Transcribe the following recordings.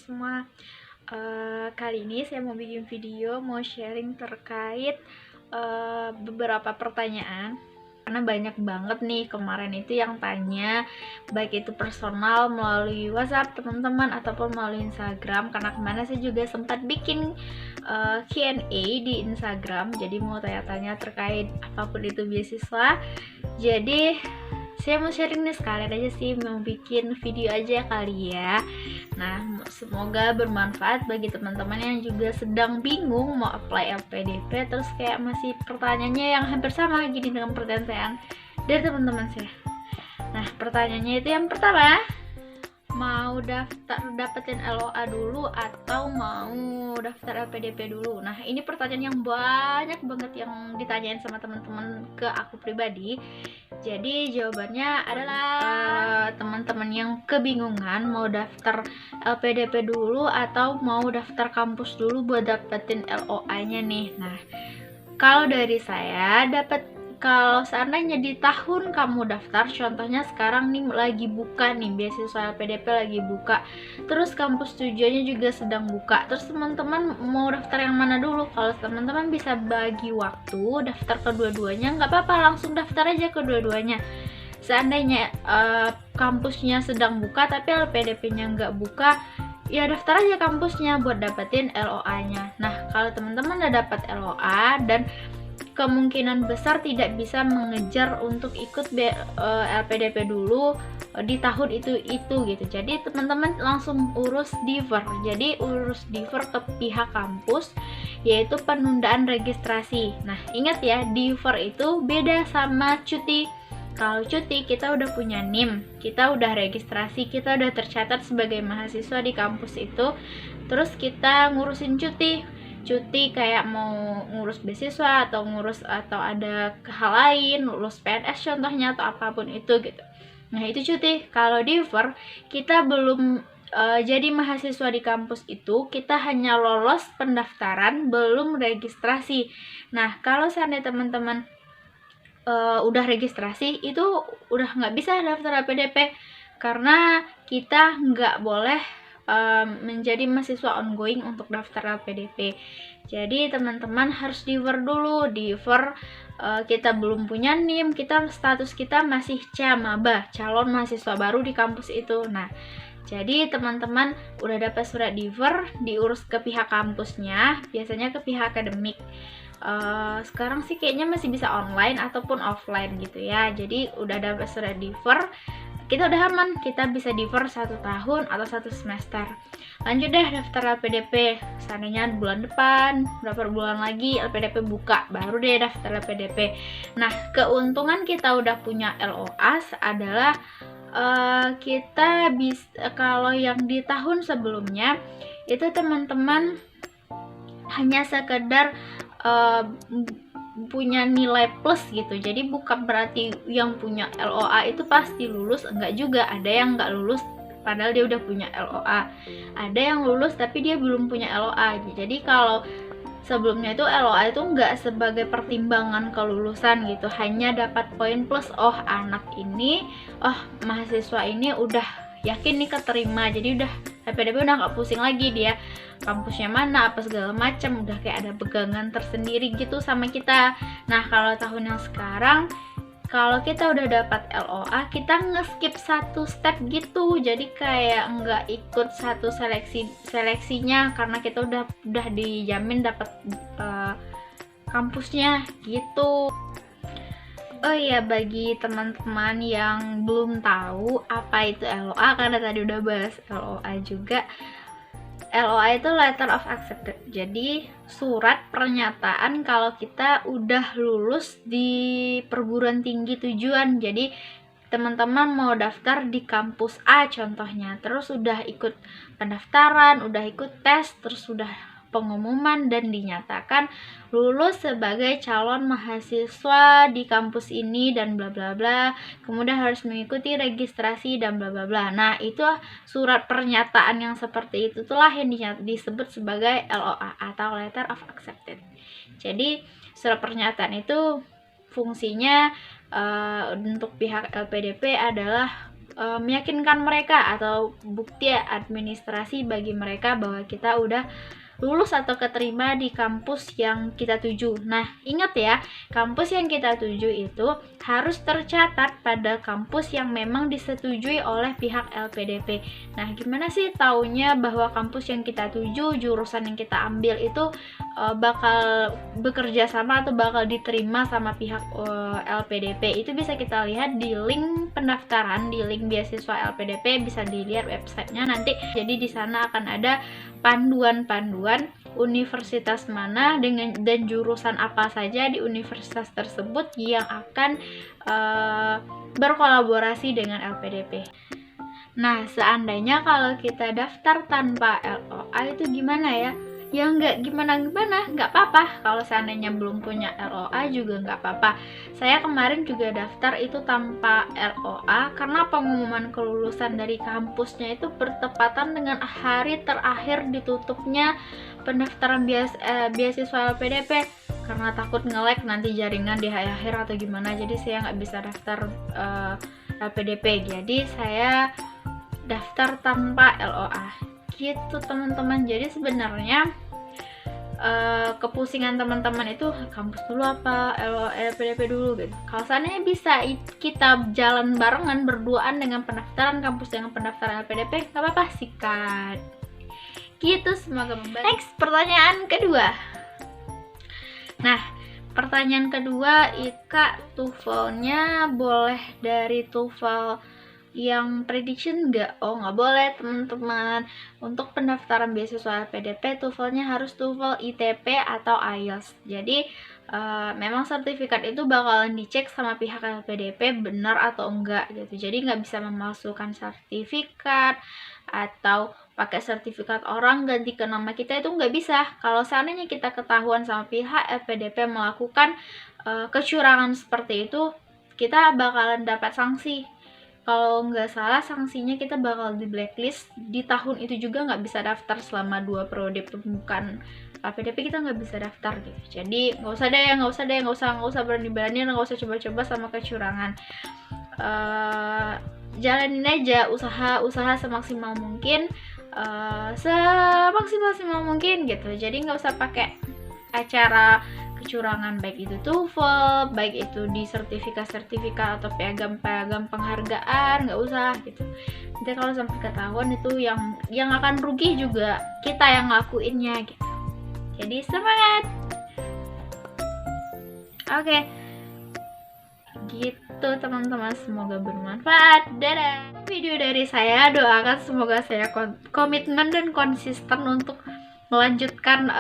semua. Kali ini saya mau bikin video, mau sharing terkait beberapa pertanyaan. Karena banyak banget nih kemarin itu yang tanya, baik itu personal melalui WhatsApp teman-teman ataupun melalui Instagram. Karena kemarin saya juga sempat bikin Q&A di Instagram, jadi mau tanya-tanya terkait apapun itu beasiswa. Jadi saya mau sharing nih, sekalian aja sih mau bikin video aja kali ya. Nah, semoga bermanfaat bagi teman-teman yang juga sedang bingung mau apply LPDP, terus kayak masih pertanyaannya yang hampir sama gini dengan pertanyaan dari teman-teman saya. Nah, pertanyaannya itu yang pertama, mau dapetin LOA dulu atau mau daftar LPDP dulu? Nah, ini pertanyaan yang banyak banget yang ditanyain sama teman-teman ke aku pribadi. Jadi jawabannya adalah teman-teman yang kebingungan mau daftar LPDP dulu atau mau daftar kampus dulu buat dapetin LOA-nya nih. Nah, kalau dari saya kalau seandainya di tahun kamu daftar, contohnya sekarang nih lagi buka nih, beasiswa LPDP lagi buka, terus kampus tujuannya juga sedang buka, terus teman-teman mau daftar yang mana dulu? Kalau teman-teman bisa bagi waktu daftar kedua-duanya, nggak apa-apa, langsung daftar aja kedua-duanya. Seandainya kampusnya sedang buka tapi LPDP-nya nggak buka, ya daftar aja kampusnya buat dapetin LOA-nya. Nah, kalau teman-teman udah dapat LOA dan kemungkinan besar tidak bisa mengejar untuk ikut LPDP dulu di tahun itu gitu. Jadi teman-teman langsung urus diver. Jadi urus diver ke pihak kampus, yaitu penundaan registrasi. Nah, ingat ya, diver itu beda sama cuti. Kalau cuti kita udah punya NIM, kita udah registrasi, kita udah tercatat sebagai mahasiswa di kampus itu, terus kita ngurusin cuti kayak mau ngurus beasiswa atau ada hal lain, lulus PNS contohnya atau apapun itu gitu. Nah, itu cuti. Kalau diver, kita belum jadi mahasiswa di kampus itu, kita hanya lolos pendaftaran, belum registrasi. Nah, kalau seandainya teman-teman udah registrasi, itu udah nggak bisa daftar LPDP karena kita nggak boleh menjadi mahasiswa ongoing untuk daftar LPDP. Jadi teman-teman harus diver dulu. Diver kita belum punya NIM, status kita masih CAMABA, calon mahasiswa baru di kampus itu. Nah, jadi teman-teman udah dapat surat diver, diurus ke pihak kampusnya, biasanya ke pihak akademik. Sekarang sih kayaknya masih bisa online ataupun offline gitu ya. Jadi udah dapat surat diver, kita udah aman, kita bisa diver 1 tahun atau 1 semester. Lanjut deh daftar LPDP. Seandainya bulan depan, berapa bulan lagi LPDP buka, baru deh daftar LPDP. Nah, keuntungan kita udah punya LOA adalah kita bisa, kalau yang di tahun sebelumnya itu teman-teman hanya sekedar punya nilai plus gitu. Jadi bukan berarti yang punya LOA itu pasti lulus, enggak juga. Ada yang enggak lulus padahal dia udah punya LOA. Ada yang lulus tapi dia belum punya LOA. Jadi kalau sebelumnya itu LOA itu enggak sebagai pertimbangan kelulusan gitu, hanya dapat poin plus. Oh, anak ini, mahasiswa ini udah yakin nih keterima, jadi udah LPDP udah nggak pusing lagi dia kampusnya mana apa segala macam, udah kayak ada pegangan tersendiri gitu sama kita. Nah, kalau tahun yang sekarang, kalau kita udah dapat LOA, kita nge-skip satu step gitu, jadi kayak nggak ikut satu seleksinya karena kita udah dijamin dapat kampusnya gitu. Oh iya, bagi teman-teman yang belum tahu apa itu LOA, karena tadi udah bahas LOA juga. LOA itu letter of acceptance. Jadi surat pernyataan kalau kita udah lulus di perguruan tinggi tujuan. Jadi teman-teman mau daftar di kampus A contohnya, terus udah ikut pendaftaran, udah ikut tes, terus udah pengumuman dan dinyatakan lulus sebagai calon mahasiswa di kampus ini dan bla bla bla, kemudian harus mengikuti registrasi dan bla bla bla. Nah, itu surat pernyataan yang seperti itu itulah yang disebut sebagai LOA atau letter of acceptance. Jadi surat pernyataan itu fungsinya untuk pihak LPDP adalah meyakinkan mereka atau bukti administrasi bagi mereka bahwa kita udah lulus atau keterima di kampus yang kita tuju. Nah, ingat ya, kampus yang kita tuju itu harus tercatat pada kampus yang memang disetujui oleh pihak LPDP. Nah, gimana sih taunya bahwa kampus yang kita tuju, jurusan yang kita ambil itu bakal bekerja sama atau bakal diterima sama pihak LPDP? Itu bisa kita lihat di link pendaftaran, di link beasiswa LPDP, bisa dilihat websitenya nanti. Jadi di sana akan ada panduan-panduan universitas mana dan jurusan apa saja di universitas tersebut yang akan berkolaborasi dengan LPDP. Nah, seandainya kalau kita daftar tanpa LOA itu gimana ya? Ya nggak gimana-gimana, nggak apa-apa. Kalau seandainya belum punya LOA juga nggak apa-apa. Saya kemarin juga daftar itu tanpa LOA karena pengumuman kelulusan dari kampusnya itu bertepatan dengan hari terakhir ditutupnya pendaftaran beasiswa LPDP. Karena takut nge-lag nanti jaringan di akhir atau gimana, jadi saya nggak bisa daftar LPDP. Jadi saya daftar tanpa LOA gitu teman-teman. Jadi sebenarnya kepusingan teman-teman itu kampus dulu apa LPDP dulu gitu. Kalau seandainya bisa kita jalan barengan berduaan dengan pendaftaran kampus dengan pendaftaran LPDP, nggak apa-apa, sikat gitu. Semoga membantu. Next, pertanyaan kedua. Nah, pertanyaan kedua, Ika, TOEFL-nya boleh dari TOEFL yang prediction nggak? Oh, nggak boleh teman-teman. Untuk pendaftaran beasiswa LPDP, TOEFL-nya harus TOEFL ITP atau IELTS. Jadi memang sertifikat itu bakalan dicek sama pihak LPDP benar atau enggak gitu. Jadi nggak bisa memalsukan sertifikat atau pakai sertifikat orang ganti ke nama kita, itu nggak bisa. Kalau seandainya kita ketahuan sama pihak LPDP melakukan kecurangan seperti itu, kita bakalan dapat sanksi. Kalau nggak salah sanksinya kita bakal di blacklist. Di tahun itu juga nggak bisa daftar selama 2 periode pembukaan LPDP, kita nggak bisa daftar gitu. Jadi nggak usah berani-berani, nggak usah coba-coba sama kecurangan. Jalanin aja usaha semaksimal mungkin, semaksimal mungkin gitu. Jadi nggak usah pakai acara kecurangan, baik itu TOEFL, baik itu di sertifikat atau piagam penghargaan, nggak usah gitu. Nanti kalau sampai ketahuan itu yang akan rugi juga kita yang ngelakuinnya gitu. Jadi semangat. Oke. Gitu teman-teman, semoga bermanfaat. Dadah. Video dari saya, doakan semoga saya komitmen dan konsisten untuk melanjutkan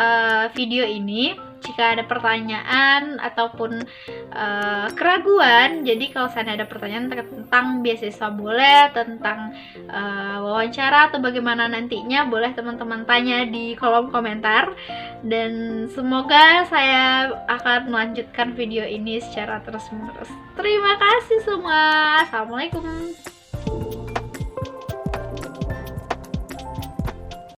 video ini. Jika ada pertanyaan ataupun keraguan, jadi kalau saya ada pertanyaan tentang beasiswa boleh, tentang wawancara atau bagaimana nantinya, boleh teman-teman tanya di kolom komentar. Dan semoga saya akan melanjutkan video ini secara terus-menerus. Terima kasih semua. Assalamualaikum.